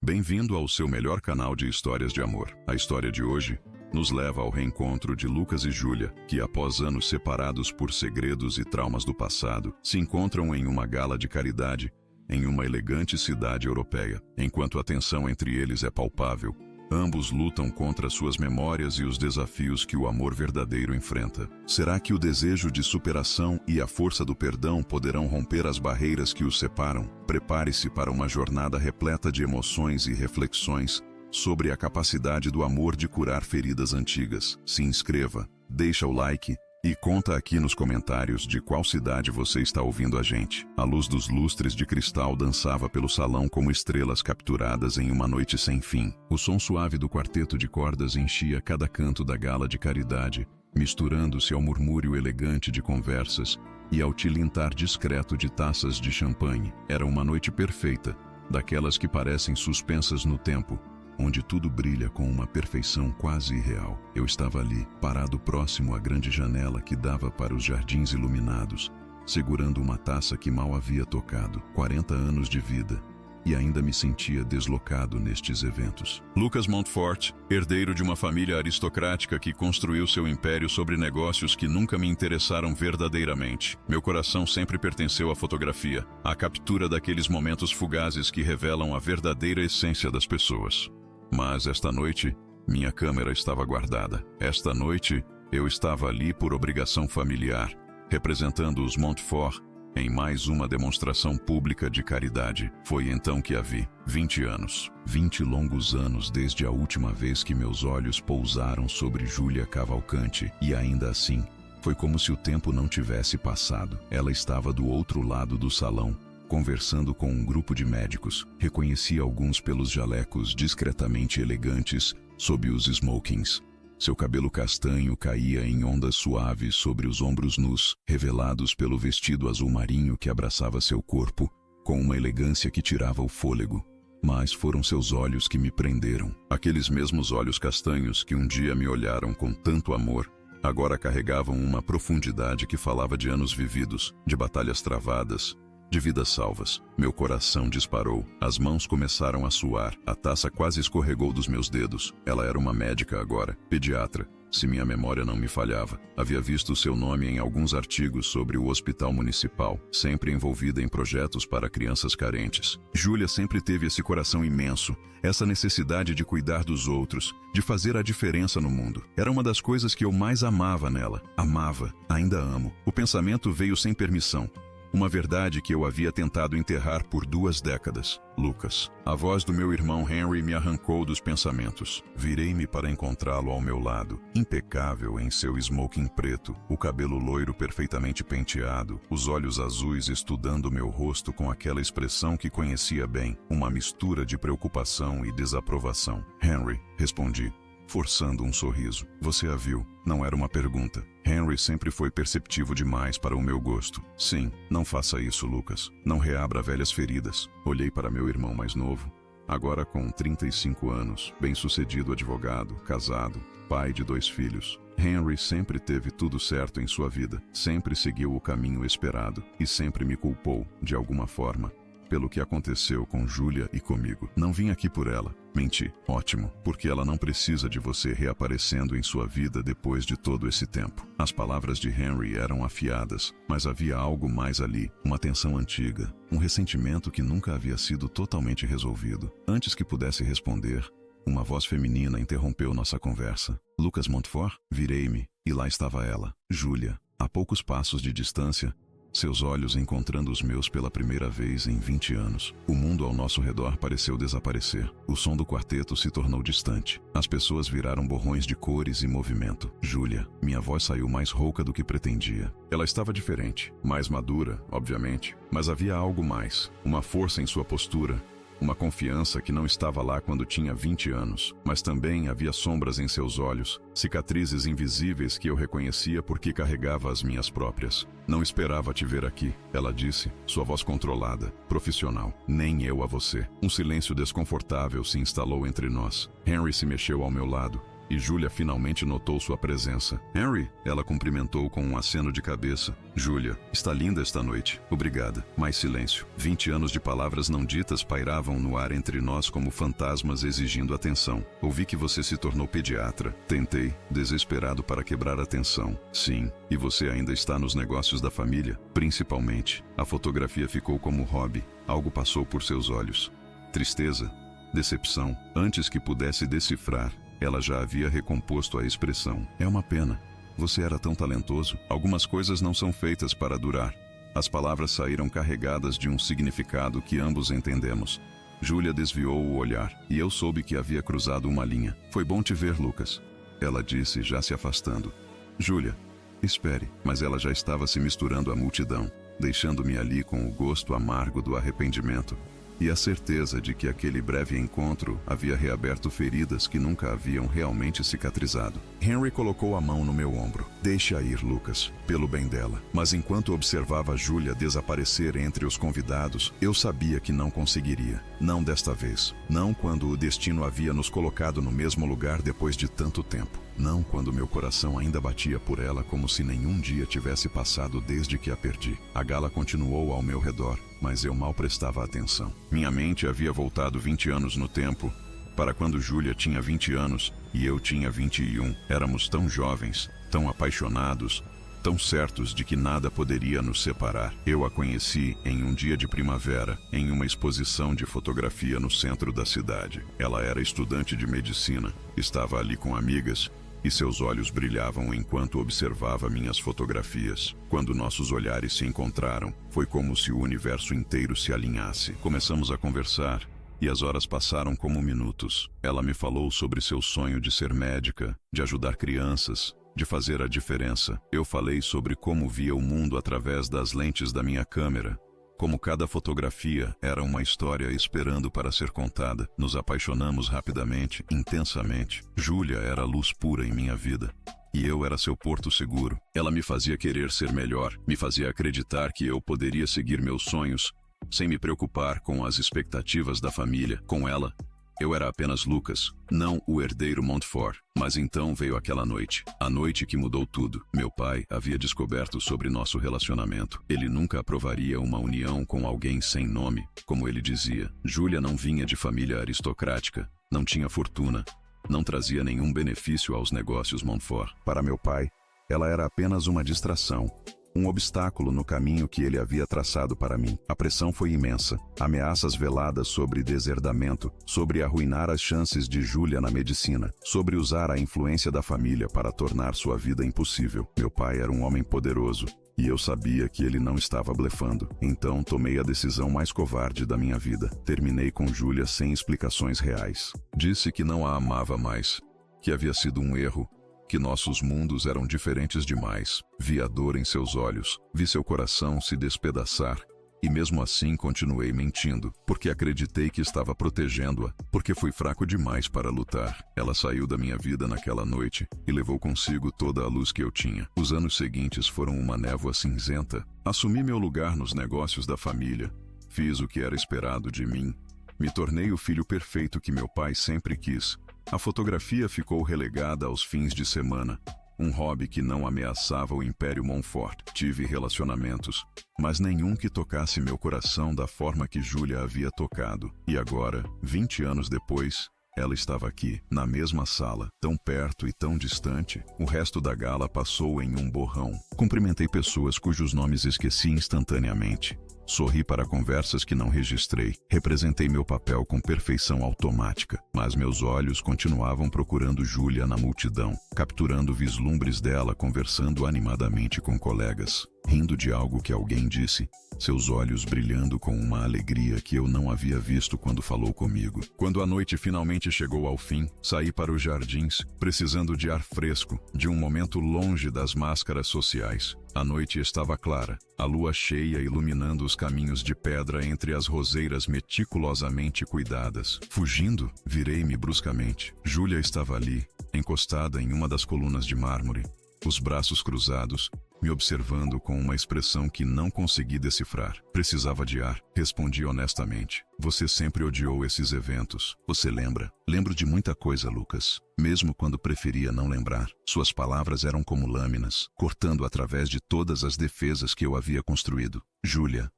Bem-vindo ao seu melhor canal de histórias de amor. A história de hoje nos leva ao reencontro de Lucas e Júlia, que após anos separados por segredos e traumas do passado, se encontram em uma gala de caridade em uma elegante cidade europeia. Enquanto a tensão entre eles é palpável, ambos lutam contra suas memórias e os desafios que o amor verdadeiro enfrenta. Será que o desejo de superação e a força do perdão poderão romper as barreiras que os separam? Prepare-se para uma jornada repleta de emoções e reflexões sobre a capacidade do amor de curar feridas antigas. Se inscreva, deixa o like e conta aqui nos comentários de qual cidade você está ouvindo a gente. A luz dos lustres de cristal dançava pelo salão como estrelas capturadas em uma noite sem fim. O som suave do quarteto de cordas enchia cada canto da gala de caridade, misturando-se ao murmúrio elegante de conversas e ao tilintar discreto de taças de champanhe. Era uma noite perfeita, daquelas que parecem suspensas no tempo, onde tudo brilha com uma perfeição quase irreal. Eu estava ali, parado próximo à grande janela que dava para os jardins iluminados, segurando uma taça que mal havia tocado. 40 anos de vida, e ainda me sentia deslocado nestes eventos. Lucas Montfort, herdeiro de uma família aristocrática que construiu seu império sobre negócios que nunca me interessaram verdadeiramente. Meu coração sempre pertenceu à fotografia, à captura daqueles momentos fugazes que revelam a verdadeira essência das pessoas. Mas esta noite, minha câmera estava guardada. Esta noite, eu estava ali por obrigação familiar, representando os Montfort em mais uma demonstração pública de caridade. Foi então que a vi. 20 anos. 20 longos anos desde a última vez que meus olhos pousaram sobre Júlia Cavalcante, e ainda assim, foi como se o tempo não tivesse passado. Ela estava do outro lado do salão, conversando com um grupo de médicos. Reconheci alguns pelos jalecos discretamente elegantes sob os smokings. Seu cabelo castanho caía em ondas suaves sobre os ombros nus, revelados pelo vestido azul marinho que abraçava seu corpo, com uma elegância que tirava o fôlego. Mas foram seus olhos que me prenderam. Aqueles mesmos olhos castanhos que um dia me olharam com tanto amor, agora carregavam uma profundidade que falava de anos vividos, de batalhas travadas, de vidas salvas. Meu coração disparou, as mãos começaram a suar, a taça quase escorregou dos meus dedos. Ela era uma médica agora, pediatra, se minha memória não me falhava. Havia visto seu nome em alguns artigos sobre o hospital municipal, sempre envolvida em projetos para crianças carentes. Júlia sempre teve esse coração imenso, essa necessidade de cuidar dos outros, de fazer a diferença no mundo. Era uma das coisas que eu mais amava nela. Amava, ainda amo. O pensamento veio sem permissão. Uma verdade que eu havia tentado enterrar por 2 décadas. Lucas. A voz do meu irmão Henry me arrancou dos pensamentos. Virei-me para encontrá-lo ao meu lado, impecável em seu smoking preto, o cabelo loiro perfeitamente penteado, os olhos azuis estudando meu rosto com aquela expressão que conhecia bem, uma mistura de preocupação e desaprovação. Henry, respondi, forçando um sorriso. Você a viu? Não era uma pergunta. Henry sempre foi perceptivo demais para o meu gosto. Sim, não faça isso, Lucas. Não reabra velhas feridas. Olhei para meu irmão mais novo, agora com 35 anos, bem-sucedido advogado, casado, pai de 2 filhos. Henry sempre teve tudo certo em sua vida, sempre seguiu o caminho esperado e sempre me culpou, de alguma forma, pelo que aconteceu com Júlia e comigo. Não vim aqui por ela. Menti. Ótimo, porque ela não precisa de você reaparecendo em sua vida depois de todo esse tempo. As palavras de Henry eram afiadas, mas havia algo mais ali, uma tensão antiga, um ressentimento que nunca havia sido totalmente resolvido. Antes que pudesse responder, uma voz feminina interrompeu nossa conversa. Lucas Montfort? Virei-me, e lá estava ela, Júlia, a poucos passos de distância, seus olhos encontrando os meus pela primeira vez em 20 anos. O mundo ao nosso redor pareceu desaparecer. O som do quarteto se tornou distante. As pessoas viraram borrões de cores e movimento. Júlia, minha voz saiu mais rouca do que pretendia. Ela estava diferente, mais madura, obviamente, mas havia algo mais, uma força em sua postura, uma confiança que não estava lá quando tinha 20 anos, mas também havia sombras em seus olhos, cicatrizes invisíveis que eu reconhecia porque carregava as minhas próprias. Não esperava te ver aqui, ela disse, sua voz controlada, profissional. Nem eu a você. Um silêncio desconfortável se instalou entre nós. Henry se mexeu ao meu lado, e Júlia finalmente notou sua presença. Henry, ela cumprimentou com um aceno de cabeça. Júlia, está linda esta noite. Obrigada. Mais silêncio. 20 anos de palavras não ditas pairavam no ar entre nós como fantasmas exigindo atenção. Ouvi que você se tornou pediatra. Tentei, desesperado para quebrar a tensão. Sim, e você ainda está nos negócios da família? Principalmente. A fotografia ficou como hobby. Algo passou por seus olhos. Tristeza. Decepção. Antes que pudesse decifrar, ela já havia recomposto a expressão. É uma pena. Você era tão talentoso. Algumas coisas não são feitas para durar. As palavras saíram carregadas de um significado que ambos entendemos. Júlia desviou o olhar, e eu soube que havia cruzado uma linha. Foi bom te ver, Lucas. Ela disse, já se afastando. Júlia, espere. Mas ela já estava se misturando à multidão, deixando-me ali com o gosto amargo do arrependimento. E a certeza de que aquele breve encontro havia reaberto feridas que nunca haviam realmente cicatrizado. Henry colocou a mão no meu ombro. Deixa ir, Lucas, pelo bem dela. Mas enquanto observava Júlia desaparecer entre os convidados, eu sabia que não conseguiria. Não desta vez. Não quando o destino havia nos colocado no mesmo lugar depois de tanto tempo. Não quando meu coração ainda batia por ela como se nenhum dia tivesse passado desde que a perdi. A gala continuou ao meu redor, mas eu mal prestava atenção. Minha mente havia voltado 20 anos no tempo, para quando Júlia tinha 20 anos e eu tinha 21. Éramos tão jovens, tão apaixonados, tão certos de que nada poderia nos separar. Eu a conheci em um dia de primavera, em uma exposição de fotografia no centro da cidade. Ela era estudante de medicina, estava ali com amigas, e seus olhos brilhavam enquanto observava minhas fotografias. Quando nossos olhares se encontraram, foi como se o universo inteiro se alinhasse. Começamos a conversar, e as horas passaram como minutos. Ela me falou sobre seu sonho de ser médica, de ajudar crianças, de fazer a diferença. Eu falei sobre como via o mundo através das lentes da minha câmera, como cada fotografia era uma história esperando para ser contada. Nos apaixonamos rapidamente, intensamente. Júlia era a luz pura em minha vida. E eu era seu porto seguro. Ela me fazia querer ser melhor, me fazia acreditar que eu poderia seguir meus sonhos, sem me preocupar com as expectativas da família. Com ela, eu era apenas Lucas, não o herdeiro Montfort. Mas então veio aquela noite, a noite que mudou tudo. Meu pai havia descoberto sobre nosso relacionamento. Ele nunca aprovaria uma união com alguém sem nome, como ele dizia. Júlia não vinha de família aristocrática, não tinha fortuna, não trazia nenhum benefício aos negócios Montfort. Para meu pai, ela era apenas uma distração, um obstáculo no caminho que ele havia traçado para mim. A pressão foi imensa. Ameaças veladas sobre deserdamento, sobre arruinar as chances de Júlia na medicina, sobre usar a influência da família para tornar sua vida impossível. Meu pai era um homem poderoso, e eu sabia que ele não estava blefando. Então tomei a decisão mais covarde da minha vida. Terminei com Júlia sem explicações reais. Disse que não a amava mais, que havia sido um erro, que nossos mundos eram diferentes demais. Vi a dor em seus olhos, vi seu coração se despedaçar, e mesmo assim continuei mentindo, porque acreditei que estava protegendo-a, porque fui fraco demais para lutar. Ela saiu da minha vida naquela noite e levou consigo toda a luz que eu tinha. Os anos seguintes foram uma névoa cinzenta. Assumi meu lugar nos negócios da família, fiz o que era esperado de mim, me tornei o filho perfeito que meu pai sempre quis. A fotografia ficou relegada aos fins de semana, um hobby que não ameaçava o Império Montfort. Tive relacionamentos, mas nenhum que tocasse meu coração da forma que Júlia havia tocado. E agora, 20 anos depois, ela estava aqui, na mesma sala, tão perto e tão distante. O resto da gala passou em um borrão. Cumprimentei pessoas cujos nomes esqueci instantaneamente. Sorri para conversas que não registrei. Representei meu papel com perfeição automática, mas meus olhos continuavam procurando Júlia na multidão, capturando vislumbres dela conversando animadamente com colegas, rindo de algo que alguém disse, seus olhos brilhando com uma alegria que eu não havia visto quando falou comigo. Quando a noite finalmente chegou ao fim, saí para os jardins, precisando de ar fresco, de um momento longe das máscaras sociais. A noite estava clara, a lua cheia iluminando os caminhos de pedra entre as roseiras meticulosamente cuidadas. Fugindo, virei-me bruscamente. Júlia estava ali, encostada em uma das colunas de mármore, os braços cruzados, me observando com uma expressão que não consegui decifrar. Precisava de ar, respondi honestamente. Você sempre odiou esses eventos. Você lembra? Lembro de muita coisa, Lucas. Mesmo quando preferia não lembrar. Suas palavras eram como lâminas, cortando através de todas as defesas que eu havia construído. Júlia,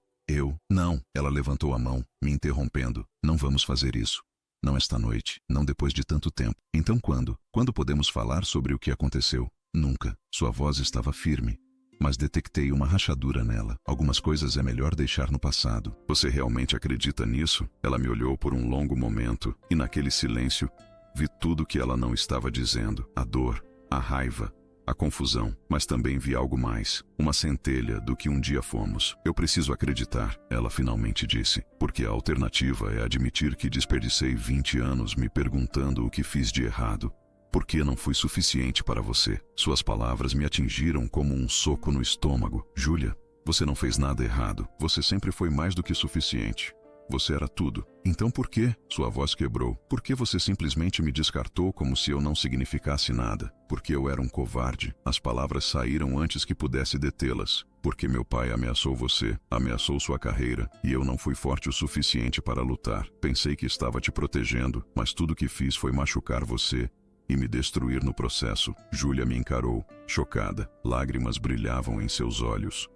não. Ela levantou a mão, me interrompendo. Não vamos fazer isso. Não esta noite, não depois de tanto tempo. Então quando? Quando podemos falar sobre o que aconteceu? Nunca. Sua voz estava firme, mas detectei uma rachadura nela. Algumas coisas é melhor deixar no passado. Você realmente acredita nisso? Ela me olhou por um longo momento, e naquele silêncio, vi tudo que ela não estava dizendo. A dor, a raiva, a confusão, mas também vi algo mais, uma centelha do que um dia fomos. Eu preciso acreditar, ela finalmente disse, porque a alternativa é admitir que desperdicei 20 anos me perguntando o que fiz de errado. Por que não fui suficiente para você? Suas palavras me atingiram como um soco no estômago. Júlia, você não fez nada errado. Você sempre foi mais do que suficiente. Você era tudo. Então por quê? Sua voz quebrou. Por que você simplesmente me descartou como se eu não significasse nada? Porque eu era um covarde. As palavras saíram antes que pudesse detê-las. Porque meu pai ameaçou você, ameaçou sua carreira, e eu não fui forte o suficiente para lutar. Pensei que estava te protegendo, mas tudo que fiz foi machucar você e me destruir no processo. Júlia me encarou, chocada. Lágrimas brilhavam em seus olhos.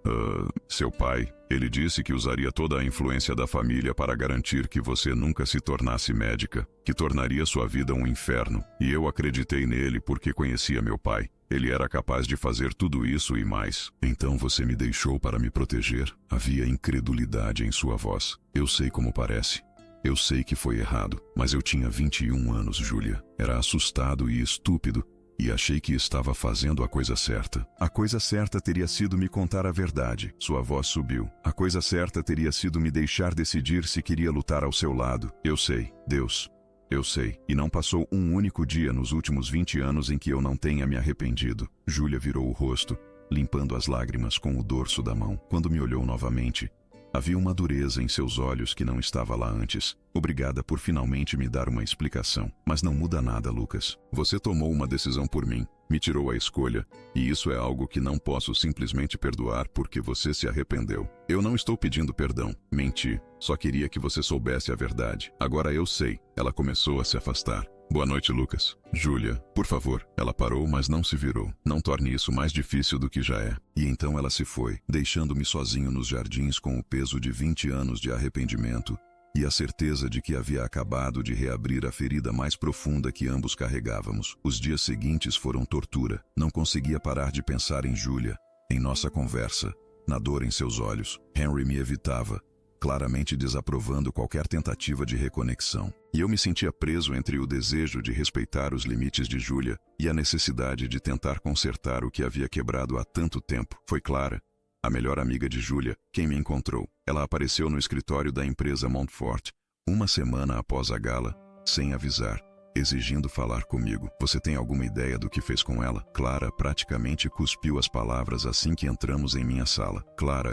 Seu pai, ele disse que usaria toda a influência da família para garantir que você nunca se tornasse médica, que tornaria sua vida um inferno. E eu acreditei nele porque conhecia meu pai. Ele era capaz de fazer tudo isso e mais. Então você me deixou para me proteger? Havia incredulidade em sua voz. Eu sei como parece. Eu sei que foi errado, mas eu tinha 21 anos, Júlia. Era assustado e estúpido, e achei que estava fazendo a coisa certa. A coisa certa teria sido me contar a verdade. Sua voz subiu. A coisa certa teria sido me deixar decidir se queria lutar ao seu lado. Eu sei, Deus. Eu sei. E não passou um único dia nos últimos 20 anos em que eu não tenha me arrependido. Júlia virou o rosto, limpando as lágrimas com o dorso da mão. Quando me olhou novamente, havia uma dureza em seus olhos que não estava lá antes. Obrigada por finalmente me dar uma explicação. Mas não muda nada, Lucas. Você tomou uma decisão por mim, me tirou a escolha, e isso é algo que não posso simplesmente perdoar porque você se arrependeu. Eu não estou pedindo perdão. Menti. Só queria que você soubesse a verdade. Agora eu sei. Ela começou a se afastar. Boa noite, Lucas. Júlia, por favor. Ela parou, mas não se virou. Não torne isso mais difícil do que já é. E então ela se foi, deixando-me sozinho nos jardins com o peso de 20 anos de arrependimento e a certeza de que havia acabado de reabrir a ferida mais profunda que ambos carregávamos. Os dias seguintes foram tortura. Não conseguia parar de pensar em Júlia, em nossa conversa, na dor em seus olhos. Henry me evitava, claramente desaprovando qualquer tentativa de reconexão. E eu me sentia preso entre o desejo de respeitar os limites de Júlia e a necessidade de tentar consertar o que havia quebrado há tanto tempo. Foi Clara, a melhor amiga de Júlia, quem me encontrou. Ela apareceu no escritório da empresa Montfort, uma semana após a gala, sem avisar, exigindo falar comigo. Você tem alguma ideia do que fez com ela? Clara praticamente cuspiu as palavras assim que entramos em minha sala. Clara,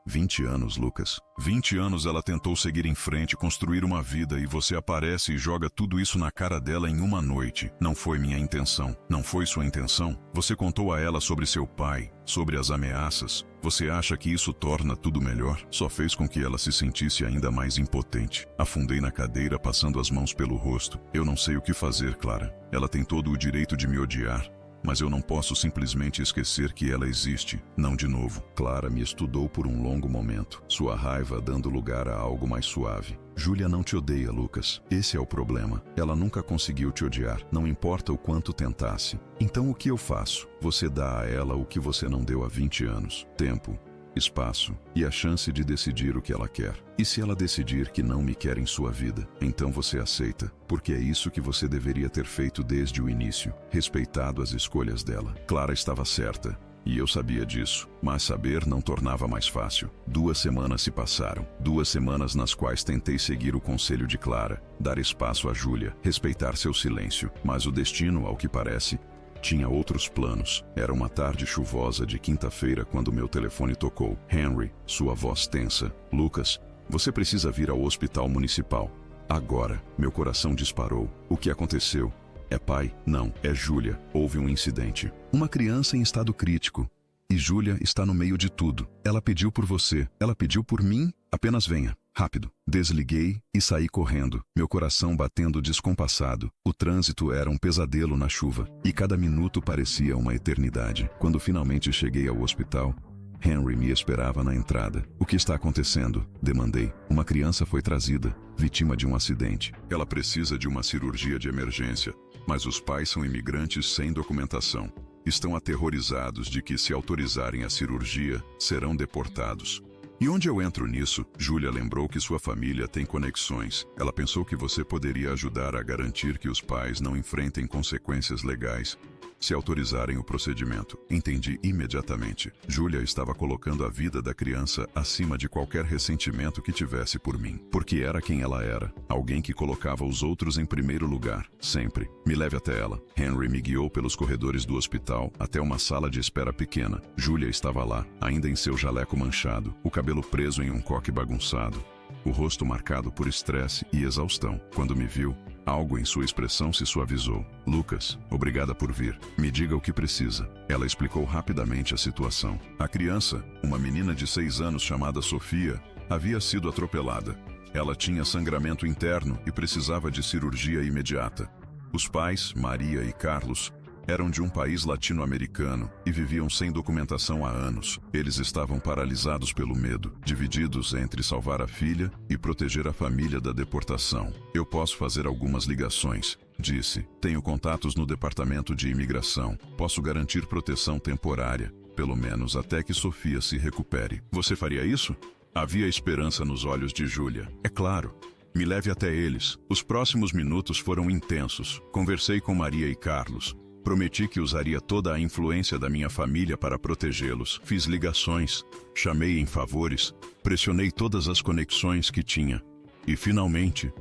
20 anos, Lucas. 20 anos ela tentou seguir em frente, construir uma vida, e você aparece e joga tudo isso na cara dela em uma noite. Não foi minha intenção. Não foi sua intenção? Você contou a ela sobre seu pai, sobre as ameaças. Você acha que isso torna tudo melhor? Só fez com que ela se sentisse ainda mais impotente. Afundei na cadeira, passando as mãos pelo rosto. Eu não sei o que fazer, Clara. Ela tem todo o direito de me odiar, mas eu não posso simplesmente esquecer que ela existe. Não de novo. Clara me estudou por um longo momento, sua raiva dando lugar a algo mais suave. Júlia não te odeia, Lucas. Esse é o problema. Ela nunca conseguiu te odiar, não importa o quanto tentasse. Então o que eu faço? Você dá a ela o que você não deu há 20 anos. Tempo, espaço e a chance de decidir o que ela quer. E se ela decidir que não me quer em sua vida, então você aceita, porque é isso que você deveria ter feito desde o início, respeitado as escolhas dela. Clara estava certa, e eu sabia disso, mas saber não tornava mais fácil. 2 semanas se passaram, 2 semanas nas quais tentei seguir o conselho de Clara, dar espaço a Júlia, respeitar seu silêncio, mas o destino, ao que parece, tinha outros planos. Era uma tarde chuvosa de quinta-feira quando meu telefone tocou. Henry, sua voz tensa. Lucas, você precisa vir ao hospital municipal. Agora. Meu coração disparou. O que aconteceu? É pai? Não, é Júlia. Houve um incidente. Uma criança em estado crítico. E Júlia está no meio de tudo. Ela pediu por você. Ela pediu por mim. Apenas venha. Rápido. Desliguei e saí correndo, meu coração batendo descompassado. O trânsito era um pesadelo na chuva, e cada minuto parecia uma eternidade. Quando finalmente cheguei ao hospital, Henry me esperava na entrada. O que está acontecendo? Demandei. Uma criança foi trazida, vítima de um acidente. Ela precisa de uma cirurgia de emergência, mas os pais são imigrantes sem documentação. Estão aterrorizados de que, se autorizarem a cirurgia, serão deportados. E onde eu entro nisso? Júlia lembrou que sua família tem conexões. Ela pensou que você poderia ajudar a garantir que os pais não enfrentem consequências legais se autorizarem o procedimento. Entendi imediatamente. Júlia estava colocando a vida da criança acima de qualquer ressentimento que tivesse por mim. Porque era quem ela era. Alguém que colocava os outros em primeiro lugar. Sempre. Me leve até ela. Henry me guiou pelos corredores do hospital até uma sala de espera pequena. Júlia estava lá, ainda em seu jaleco manchado, o cabelo preso em um coque bagunçado, o rosto marcado por estresse e exaustão. Quando me viu, algo em sua expressão se suavizou. Lucas, obrigada por vir. Me diga o que precisa. Ela explicou rapidamente a situação. A criança, uma menina de 6 anos chamada Sofia, havia sido atropelada. Ela tinha sangramento interno e precisava de cirurgia imediata. Os pais, Maria e Carlos, eram de um país latino-americano e viviam sem documentação há anos. Eles estavam paralisados pelo medo, divididos entre salvar a filha e proteger a família da deportação. Eu posso fazer algumas ligações, disse. Tenho contatos no departamento de imigração. Posso garantir proteção temporária, pelo menos até que Sofia se recupere. Você faria isso? Havia esperança nos olhos de Júlia. É claro. Me leve até eles. Os próximos minutos foram intensos. Conversei com Maria e Carlos. Prometi que usaria toda a influência da minha família para protegê-los. Fiz ligações, chamei em favores, pressionei todas as conexões que tinha. E finalmente,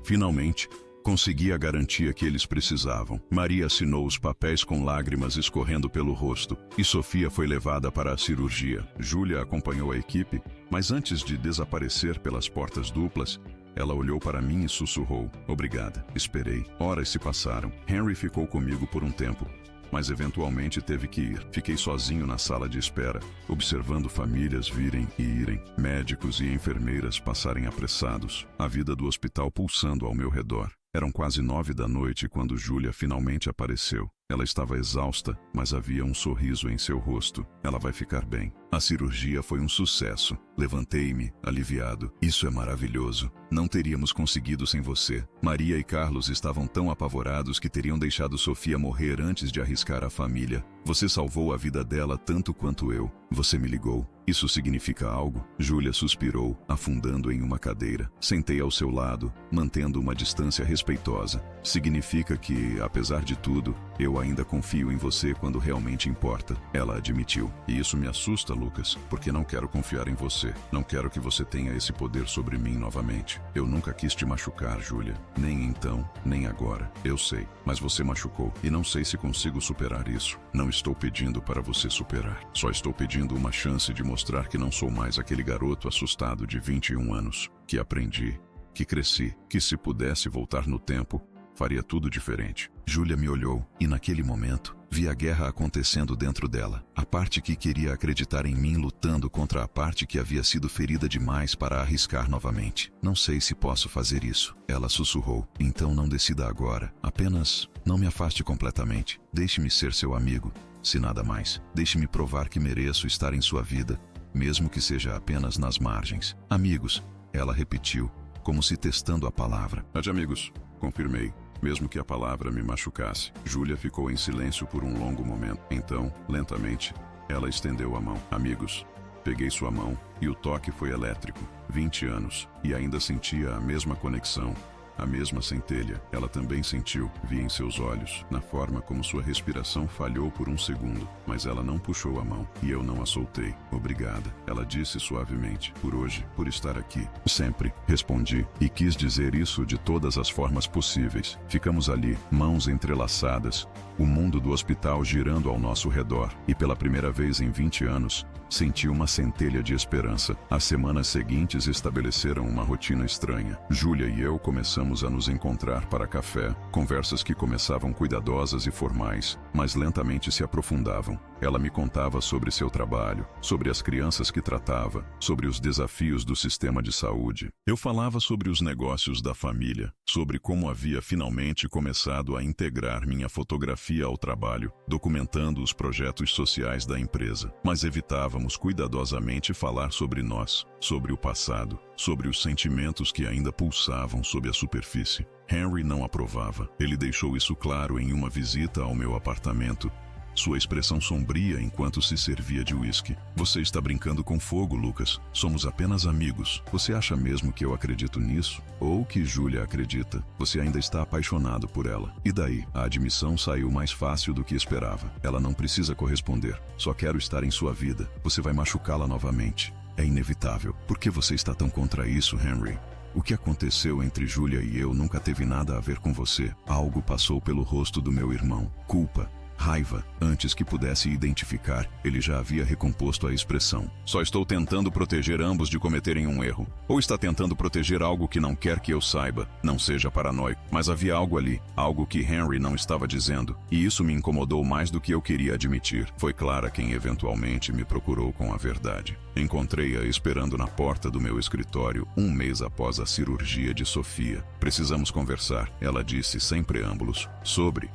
consegui a garantia que eles precisavam. Maria assinou os papéis com lágrimas escorrendo pelo rosto, e Sofia foi levada para a cirurgia. Júlia acompanhou a equipe, mas antes de desaparecer pelas portas duplas, ela olhou para mim e sussurrou: obrigada. Esperei. Horas se passaram. Henry ficou comigo por um tempo, mas eventualmente teve que ir. Fiquei sozinho na sala de espera, observando famílias virem e irem, médicos e enfermeiras passarem apressados, a vida do hospital pulsando ao meu redor. Eram quase 9 da noite quando Júlia finalmente apareceu. Ela estava exausta, mas havia um sorriso em seu rosto. Ela vai ficar bem. A cirurgia foi um sucesso. Levantei-me, aliviado. Isso é maravilhoso. Não teríamos conseguido sem você. Maria e Carlos estavam tão apavorados que teriam deixado Sofia morrer antes de arriscar a família. Você salvou a vida dela tanto quanto eu. Você me ligou. Isso significa algo? Júlia suspirou, afundando em uma cadeira. Sentei ao seu lado, mantendo uma distância respeitosa. Significa que, apesar de tudo, eu ainda confio em você quando realmente importa. Ela admitiu. E isso me assusta, Lucas, porque não quero confiar em você. Não quero que você tenha esse poder sobre mim novamente. Eu nunca quis te machucar, Júlia. Nem então, nem agora. Eu sei, mas você machucou. E não sei se consigo superar isso. Não estou pedindo para você superar. Só estou pedindo uma chance de mostrar que não sou mais aquele garoto assustado de 21 anos. Que aprendi, que cresci, que se pudesse voltar no tempo, faria tudo diferente. Júlia me olhou, e naquele momento, vi a guerra acontecendo dentro dela. A parte que queria acreditar em mim lutando contra a parte que havia sido ferida demais para arriscar novamente. Não sei se posso fazer isso. Ela sussurrou. Então não decida agora. Apenas não me afaste completamente. Deixe-me ser seu amigo. Se nada mais, deixe-me provar que mereço estar em sua vida, mesmo que seja apenas nas margens. Amigos, ela repetiu, como se testando a palavra. É de amigos, confirmei, mesmo que a palavra me machucasse. Júlia ficou em silêncio por um longo momento. Então, lentamente, ela estendeu a mão. Amigos. Peguei sua mão, e o toque foi elétrico. 20 anos, e ainda sentia a mesma conexão. A mesma centelha, ela também sentiu, vi em seus olhos, na forma como sua respiração falhou por um segundo, mas ela não puxou a mão, e eu não a soltei. Obrigada, ela disse suavemente, por hoje, por estar aqui. Sempre, respondi, e quis dizer isso de todas as formas possíveis. Ficamos ali, mãos entrelaçadas, o mundo do hospital girando ao nosso redor, e pela primeira vez em 20 anos, senti uma centelha de esperança. As semanas seguintes estabeleceram uma rotina estranha. Júlia e eu começamos a nos encontrar para café, conversas que começavam cuidadosas e formais, mas lentamente se aprofundavam. Ela me contava sobre seu trabalho, sobre as crianças que tratava, sobre os desafios do sistema de saúde. Eu falava sobre os negócios da família, sobre como havia finalmente começado a integrar minha fotografia ao trabalho, documentando os projetos sociais da empresa. Mas evitávamos cuidadosamente falar sobre nós, sobre o passado, sobre os sentimentos que ainda pulsavam sob a superfície. Henry não aprovava. Ele deixou isso claro em uma visita ao meu apartamento, sua expressão sombria enquanto se servia de uísque. Você está brincando com fogo, Lucas. Somos apenas amigos. Você acha mesmo que eu acredito nisso? Ou que Júlia acredita? Você ainda está apaixonado por ela. E daí? A admissão saiu mais fácil do que esperava. Ela não precisa corresponder. Só quero estar em sua vida. Você vai machucá-la novamente. É inevitável. Por que você está tão contra isso, Henry? O que aconteceu entre Júlia e eu nunca teve nada a ver com você. Algo passou pelo rosto do meu irmão. Culpa. Raiva. Antes que pudesse identificar, ele já havia recomposto a expressão. Só estou tentando proteger ambos de cometerem um erro. Ou está tentando proteger algo que não quer que eu saiba. Não seja paranoico. Mas havia algo ali, algo que Henry não estava dizendo. E isso me incomodou mais do que eu queria admitir. Foi Clara quem eventualmente me procurou com a verdade. Encontrei-a esperando na porta do meu escritório, um mês após a cirurgia de Sofia. Precisamos conversar, ela disse sem preâmbulos. Sobre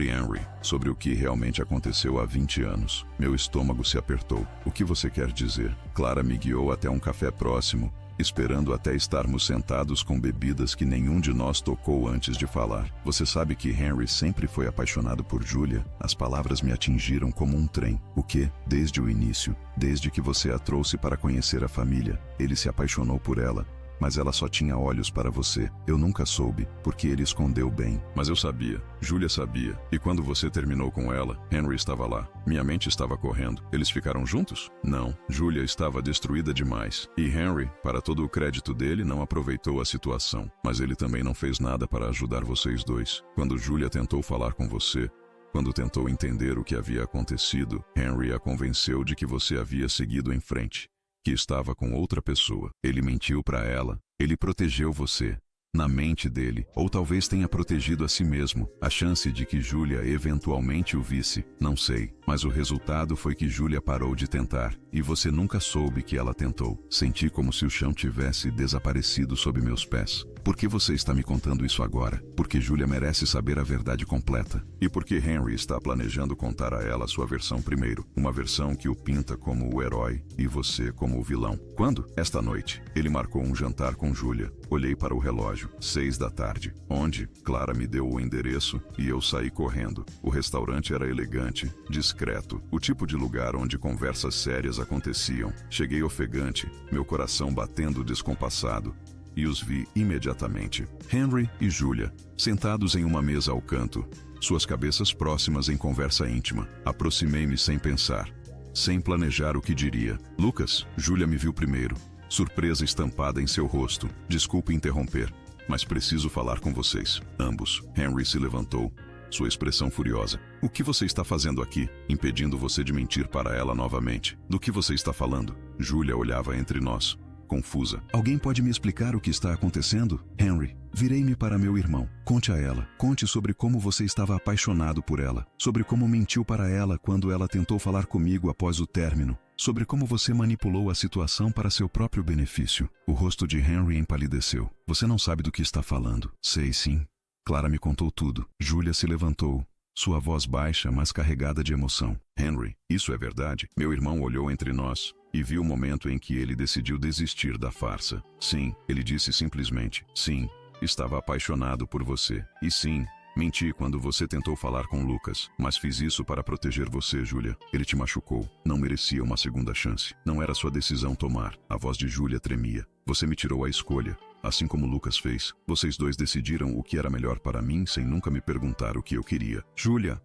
Henry. Sobre o que realmente aconteceu há 20 anos. Meu estômago se apertou. O que você quer dizer? Clara me guiou até um café próximo, esperando até estarmos sentados com bebidas que nenhum de nós tocou antes de falar. Você sabe que Henry sempre foi apaixonado por Júlia? As palavras me atingiram como um trem. O quê? Desde o início. Desde que você a trouxe para conhecer a família, ele se apaixonou por ela. Mas ela só tinha olhos para você. Eu nunca soube, porque ele escondeu bem. Mas eu sabia. Júlia sabia. E quando você terminou com ela, Henry estava lá. Minha mente estava correndo. Eles ficaram juntos? Não. Júlia estava destruída demais. E Henry, para todo o crédito dele, não aproveitou a situação. Mas ele também não fez nada para ajudar vocês dois. Quando Júlia tentou falar com você, quando tentou entender o que havia acontecido, Henry a convenceu de que você havia seguido em frente, que estava com outra pessoa. Ele mentiu para ela. Ele protegeu você. Na mente dele, ou talvez tenha protegido a si mesmo. A chance de que Júlia eventualmente o visse, não sei. Mas o resultado foi que Júlia parou de tentar, e você nunca soube que ela tentou. Senti como se o chão tivesse desaparecido sob meus pés. Por que você está me contando isso agora? Porque Júlia merece saber a verdade completa. E porque Henry está planejando contar a ela sua versão primeiro. Uma versão que o pinta como o herói e você como o vilão. Quando? Esta noite. Ele marcou um jantar com Júlia. Olhei para o relógio. 6 da tarde. Onde? Clara me deu o endereço e eu saí correndo. O restaurante era elegante, discreto, o tipo de lugar onde conversas sérias aconteciam. Cheguei ofegante, meu coração batendo descompassado, e os vi imediatamente. Henry e Júlia, sentados em uma mesa ao canto, suas cabeças próximas em conversa íntima. Aproximei-me sem pensar, sem planejar o que diria. Lucas, Júlia me viu primeiro. Surpresa estampada em seu rosto. Desculpe interromper, mas preciso falar com vocês. Ambos. Henry se levantou, sua expressão furiosa. O que você está fazendo aqui? Impedindo você de mentir para ela novamente. Do que você está falando? Júlia olhava entre nós, confusa. Alguém pode me explicar o que está acontecendo? Henry, virei-me para meu irmão. Conte a ela. Conte sobre como você estava apaixonado por ela. Sobre como mentiu para ela quando ela tentou falar comigo após o término. Sobre como você manipulou a situação para seu próprio benefício. O rosto de Henry empalideceu. Você não sabe do que está falando. Sei sim. Clara me contou tudo. Júlia se levantou, sua voz baixa, mas carregada de emoção. Henry, isso é verdade? Meu irmão olhou entre nós e viu o momento em que ele decidiu desistir da farsa. Sim, ele disse simplesmente. Sim, estava apaixonado por você. E sim, menti quando você tentou falar com Lucas, mas fiz isso para proteger você, Júlia. Ele te machucou. Não merecia uma segunda chance. Não era sua decisão tomar. A voz de Júlia tremia. Você me tirou a escolha, assim como Lucas fez. Vocês dois decidiram o que era melhor para mim sem nunca me perguntar o que eu queria. Júlia,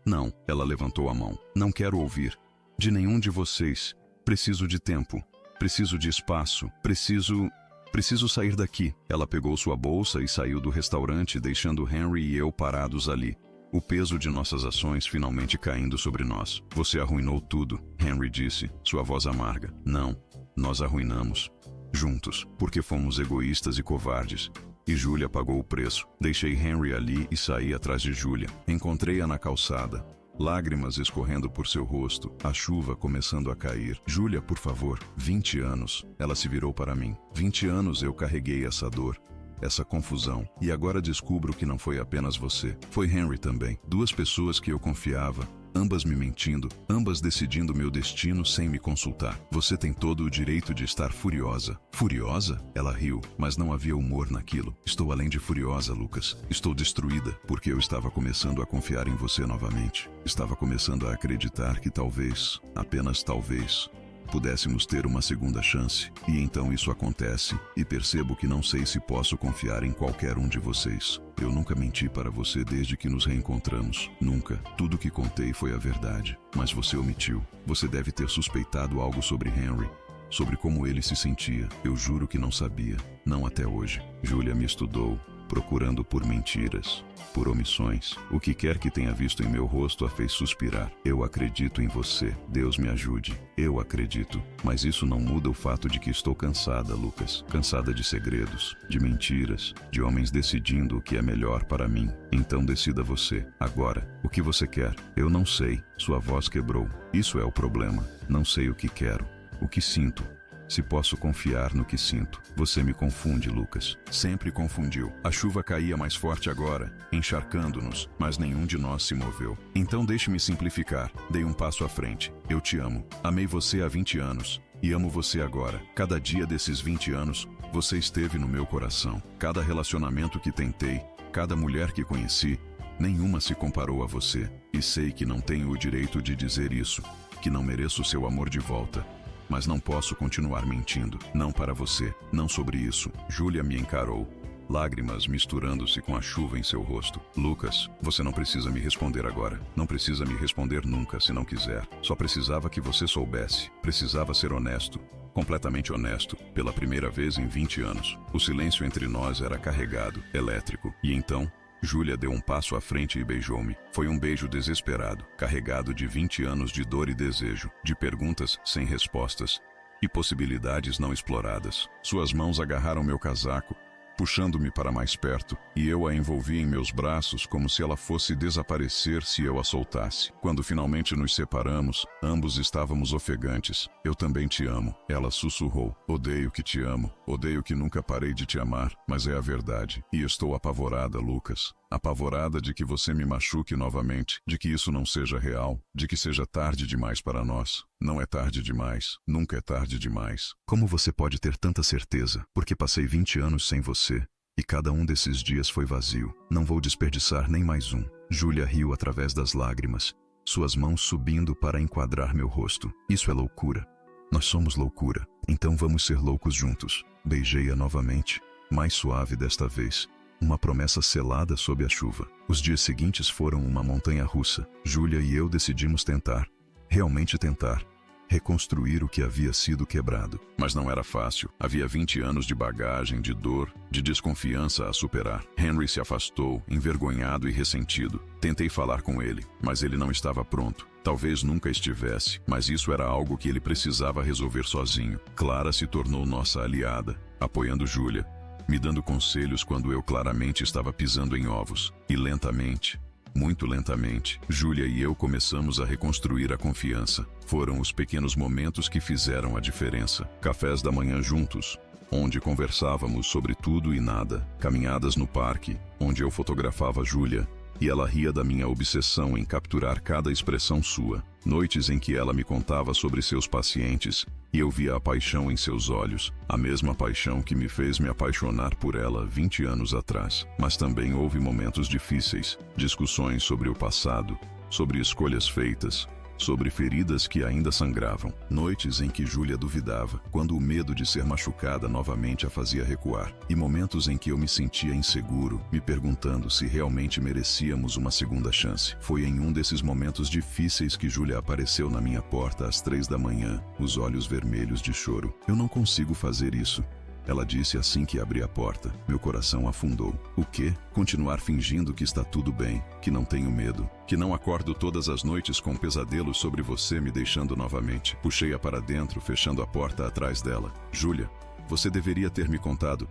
Não. Ela levantou a mão. Não quero ouvir de nenhum de vocês. Preciso de tempo. Preciso de espaço. Preciso sair daqui. Ela pegou sua bolsa e saiu do restaurante, deixando Henry e eu parados ali, O peso de nossas ações finalmente caindo sobre nós. Você arruinou tudo, Henry disse, sua voz amarga. Não, nós arruinamos. Juntos, porque fomos egoístas e covardes. E Julia pagou o preço. Deixei Henry ali e saí atrás de Julia. Encontrei-a na calçada. Lágrimas escorrendo por seu rosto, a chuva começando a cair. Julia, por favor, 20 anos. Ela se virou para mim. 20 anos eu carreguei essa dor, essa confusão. E agora descubro que não foi apenas você. Foi Henry também. Duas pessoas que eu confiava, ambas me mentindo, ambas decidindo meu destino sem me consultar. Você tem todo o direito de estar furiosa. Furiosa? Ela riu, mas não havia humor naquilo. Estou além de furiosa, Lucas. Estou destruída, porque eu estava começando a confiar em você novamente. Estava começando a acreditar que talvez, apenas talvez, pudéssemos ter uma segunda chance. E então isso acontece, e percebo que não sei se posso confiar em qualquer um de vocês. Eu nunca menti para você desde que nos reencontramos. Nunca. Tudo que contei foi a verdade. Mas você omitiu. Você deve ter suspeitado algo sobre Henry, sobre como ele se sentia. Eu juro que não sabia. Não até hoje. Julia me estudou, procurando por mentiras, por omissões. O que quer que tenha visto em meu rosto a fez suspirar. Eu acredito em você. Deus me ajude. Eu acredito. Mas isso não muda o fato de que estou cansada, Lucas. Cansada de segredos, de mentiras, de homens decidindo o que é melhor para mim. Então decida você. Agora, o que você quer? Eu não sei. Sua voz quebrou. Isso é o problema. Não sei o que quero. O que sinto. Se posso confiar no que sinto. Você me confunde, Lucas. Sempre confundiu. A chuva caía mais forte agora, encharcando-nos, mas nenhum de nós se moveu. Então deixe-me simplificar. Dei um passo à frente. Eu te amo. Amei você há 20 anos. E amo você agora. Cada dia desses 20 anos, você esteve no meu coração. Cada relacionamento que tentei, cada mulher que conheci, nenhuma se comparou a você. E sei que não tenho o direito de dizer isso, que não mereço seu amor de volta. Mas não posso continuar mentindo. Não para você, não sobre isso. Julia me encarou, lágrimas misturando-se com a chuva em seu rosto. Lucas, você não precisa me responder agora. Não precisa me responder nunca, se não quiser. Só precisava que você soubesse. Precisava ser honesto. Completamente honesto, pela primeira vez em 20 anos. O silêncio entre nós era carregado, elétrico. E então, Julia deu um passo à frente e beijou-me. Foi um beijo desesperado, carregado de 20 anos de dor e desejo, de perguntas sem respostas e possibilidades não exploradas. Suas mãos agarraram meu casaco, puxando-me para mais perto, e eu a envolvi em meus braços como se ela fosse desaparecer se eu a soltasse. Quando finalmente nos separamos, ambos estávamos ofegantes. Eu também te amo, ela sussurrou. Odeio que te amo, odeio que nunca parei de te amar, mas é a verdade. E estou apavorada, Lucas. Apavorada de que você me machuque novamente, de que isso não seja real, de que seja tarde demais para nós. Não é tarde demais, nunca é tarde demais. Como você pode ter tanta certeza? Porque passei 20 anos sem você, e cada um desses dias foi vazio. Não vou desperdiçar nem mais um. Julia riu através das lágrimas, suas mãos subindo para enquadrar meu rosto. Isso é loucura. Nós somos loucura. Então vamos ser loucos juntos. Beijei-a novamente, mais suave desta vez. Uma promessa selada sob a chuva. Os dias seguintes foram uma montanha-russa. Julia e eu decidimos tentar, realmente tentar, reconstruir o que havia sido quebrado. Mas não era fácil. Havia 20 anos de bagagem, de dor, de desconfiança a superar. Henry se afastou, envergonhado e ressentido. Tentei falar com ele, mas ele não estava pronto. Talvez nunca estivesse, mas isso era algo que ele precisava resolver sozinho. Clara se tornou nossa aliada, apoiando Julia, me dando conselhos quando eu claramente estava pisando em ovos. E lentamente, muito lentamente, Julia e eu começamos a reconstruir a confiança. Foram os pequenos momentos que fizeram a diferença. Cafés da manhã juntos, onde conversávamos sobre tudo e nada. Caminhadas no parque, onde eu fotografava Julia, e ela ria da minha obsessão em capturar cada expressão sua. Noites em que ela me contava sobre seus pacientes, e eu via a paixão em seus olhos, a mesma paixão que me fez me apaixonar por ela 20 anos atrás. Mas também houve momentos difíceis, discussões sobre o passado, sobre escolhas feitas, sobre feridas que ainda sangravam. Noites em que Julia duvidava, quando o medo de ser machucada novamente a fazia recuar. E momentos em que eu me sentia inseguro, me perguntando se realmente merecíamos uma segunda chance. Foi em um desses momentos difíceis que Julia apareceu na minha porta às 3 da manhã, os olhos vermelhos de choro. Eu não consigo fazer isso. ela disse assim que abri a porta. Meu coração afundou. O quê? Continuar fingindo que está tudo bem, que não tenho medo, que não acordo todas as noites com pesadelos sobre você me deixando novamente. Puxei-a para dentro, fechando a porta atrás dela. Júlia, você deveria ter me contado.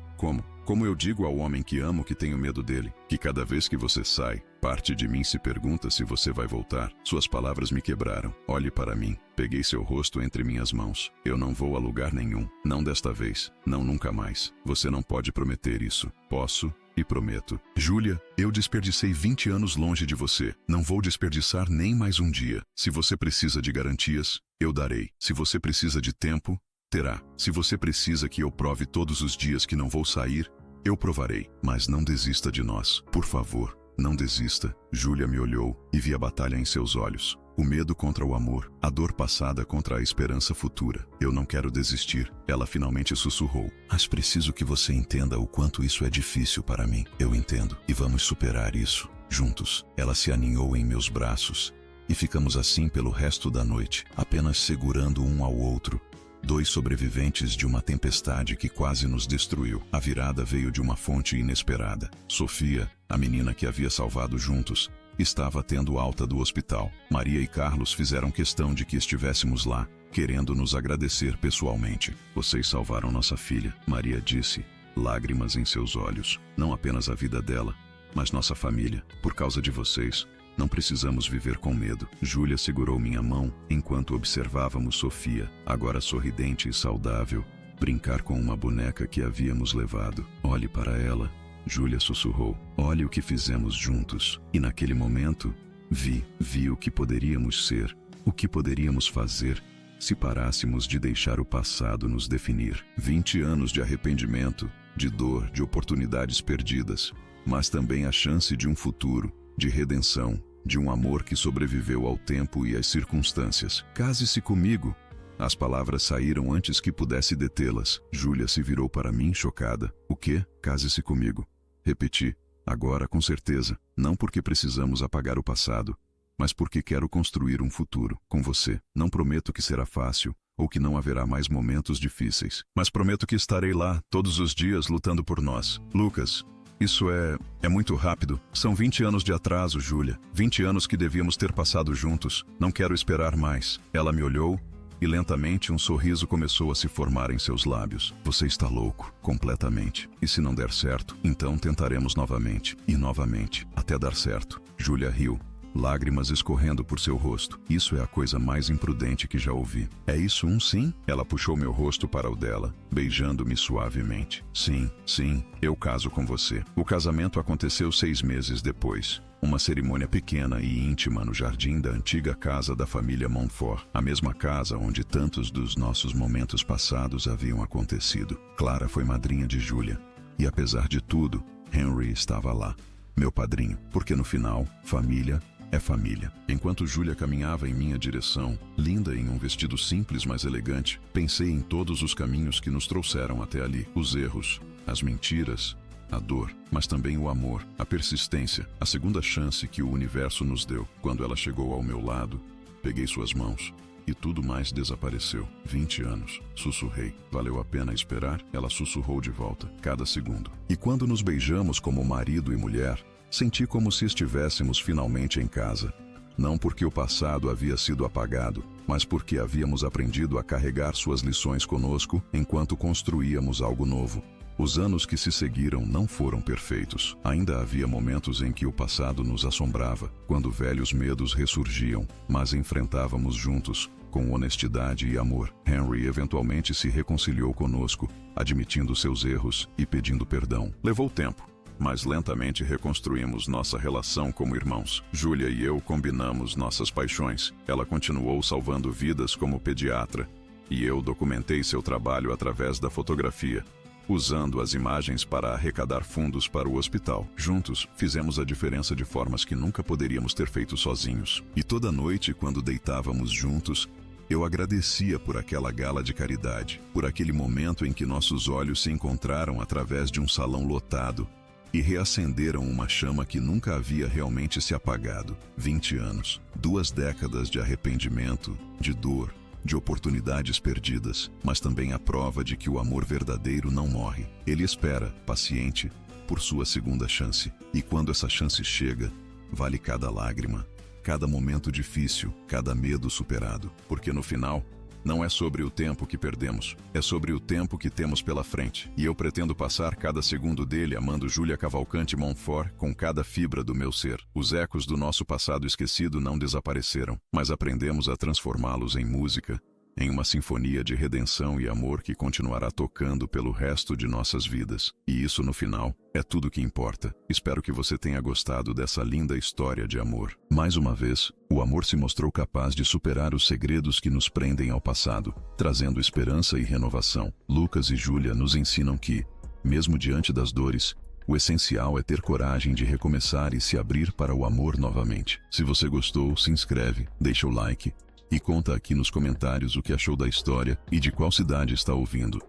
Como eu digo ao homem que amo que tenho medo dele, que cada vez que você sai, parte de mim se pergunta se você vai voltar. Suas palavras me quebraram. Olhe para mim. Peguei seu rosto entre minhas mãos. Eu não vou a lugar nenhum. Não desta vez. Não nunca mais. Você não pode prometer isso. Posso e prometo. Júlia, eu desperdicei 20 anos longe de você. Não vou desperdiçar nem mais um dia. Se você precisa de garantias, eu darei. Se você precisa de tempo, terá. Se você precisa que eu prove todos os dias que não vou sair, eu provarei. Mas não desista de nós. Por favor, não desista. Júlia me olhou e vi a batalha em seus olhos. O medo contra o amor, a dor passada contra a esperança futura. Eu não quero desistir. Ela finalmente sussurrou. Mas preciso que você entenda o quanto isso é difícil para mim. Eu entendo. E vamos superar isso. Juntos. Ela se aninhou em meus braços. E ficamos assim pelo resto da noite, apenas segurando um ao outro. 2 sobreviventes de uma tempestade que quase nos destruiu. A virada veio de uma fonte inesperada. Sofia, a menina que havia salvado juntos, estava tendo alta do hospital. Maria e Carlos fizeram questão de que estivéssemos lá, querendo nos agradecer pessoalmente. Vocês salvaram nossa filha, Maria disse, lágrimas em seus olhos. Não apenas a vida dela, mas nossa família. Por causa de vocês, não precisamos viver com medo. Júlia segurou minha mão enquanto observávamos Sofia, agora sorridente e saudável, brincar com uma boneca que havíamos levado. Olhe para ela, Júlia sussurrou. Olhe o que fizemos juntos. E naquele momento, vi o que poderíamos ser, o que poderíamos fazer, se parássemos de deixar o passado nos definir. 20 anos de arrependimento, de dor, de oportunidades perdidas, mas também a chance de um futuro, de redenção, de um amor que sobreviveu ao tempo e às circunstâncias. Case-se comigo. As palavras saíram antes que pudesse detê-las. Júlia se virou para mim chocada. O quê? Case-se comigo. Repeti. Agora, com certeza. Não porque precisamos apagar o passado, mas porque quero construir um futuro com você. Não prometo que será fácil, ou que não haverá mais momentos difíceis, mas prometo que estarei lá, todos os dias, lutando por nós. Lucas, isso é muito rápido. São 20 anos de atraso, Júlia. 20 anos que devíamos ter passado juntos. Não quero esperar mais. Ela me olhou e lentamente um sorriso começou a se formar em seus lábios. Você está louco, completamente. E se não der certo, então tentaremos novamente. E novamente, até dar certo. Júlia riu, lágrimas escorrendo por seu rosto. Isso é a coisa mais imprudente que já ouvi. É isso sim? Ela puxou meu rosto para o dela, beijando-me suavemente. Sim, eu caso com você. O casamento aconteceu 6 meses depois. Uma cerimônia pequena e íntima no jardim da antiga casa da família Montfort. A mesma casa onde tantos dos nossos momentos passados haviam acontecido. Clara foi madrinha de Júlia. E apesar de tudo, Henry estava lá. Meu padrinho. Porque no final, família é família. Enquanto Júlia caminhava em minha direção, linda em um vestido simples mas elegante, pensei em todos os caminhos que nos trouxeram até ali. Os erros, as mentiras, a dor, mas também o amor, a persistência, a segunda chance que o universo nos deu. Quando ela chegou ao meu lado, peguei suas mãos e tudo mais desapareceu. 20 anos, sussurrei. Valeu a pena esperar? Ela sussurrou de volta, cada segundo. E quando nos beijamos como marido e mulher, senti como se estivéssemos finalmente em casa. Não porque o passado havia sido apagado, mas porque havíamos aprendido a carregar suas lições conosco enquanto construíamos algo novo. Os anos que se seguiram não foram perfeitos. Ainda havia momentos em que o passado nos assombrava, quando velhos medos ressurgiam, mas enfrentávamos juntos, com honestidade e amor. Henry eventualmente se reconciliou conosco, admitindo seus erros e pedindo perdão. Levou tempo, mas lentamente reconstruímos nossa relação como irmãos. Júlia e eu combinamos nossas paixões. Ela continuou salvando vidas como pediatra, e eu documentei seu trabalho através da fotografia, usando as imagens para arrecadar fundos para o hospital. Juntos, fizemos a diferença de formas que nunca poderíamos ter feito sozinhos. E toda noite, quando deitávamos juntos, eu agradecia por aquela gala de caridade, por aquele momento em que nossos olhos se encontraram através de um salão lotado e reacenderam uma chama que nunca havia realmente se apagado. 20 anos, 2 décadas de arrependimento, de dor, de oportunidades perdidas, mas também a prova de que o amor verdadeiro não morre. Ele espera, paciente, por sua segunda chance. E quando essa chance chega, vale cada lágrima, cada momento difícil, cada medo superado. Porque no final, não é sobre o tempo que perdemos, é sobre o tempo que temos pela frente. E eu pretendo passar cada segundo dele amando Júlia Cavalcante Monfort com cada fibra do meu ser. Os ecos do nosso passado esquecido não desapareceram, mas aprendemos a transformá-los em música, em uma sinfonia de redenção e amor que continuará tocando pelo resto de nossas vidas. E isso, no final, é tudo que importa. Espero que você tenha gostado dessa linda história de amor. Mais uma vez, o amor se mostrou capaz de superar os segredos que nos prendem ao passado, trazendo esperança e renovação. Lucas e Júlia nos ensinam que, mesmo diante das dores, o essencial é ter coragem de recomeçar e se abrir para o amor novamente. Se você gostou, se inscreve, deixa o like e conta aqui nos comentários o que achou da história e de qual cidade está ouvindo.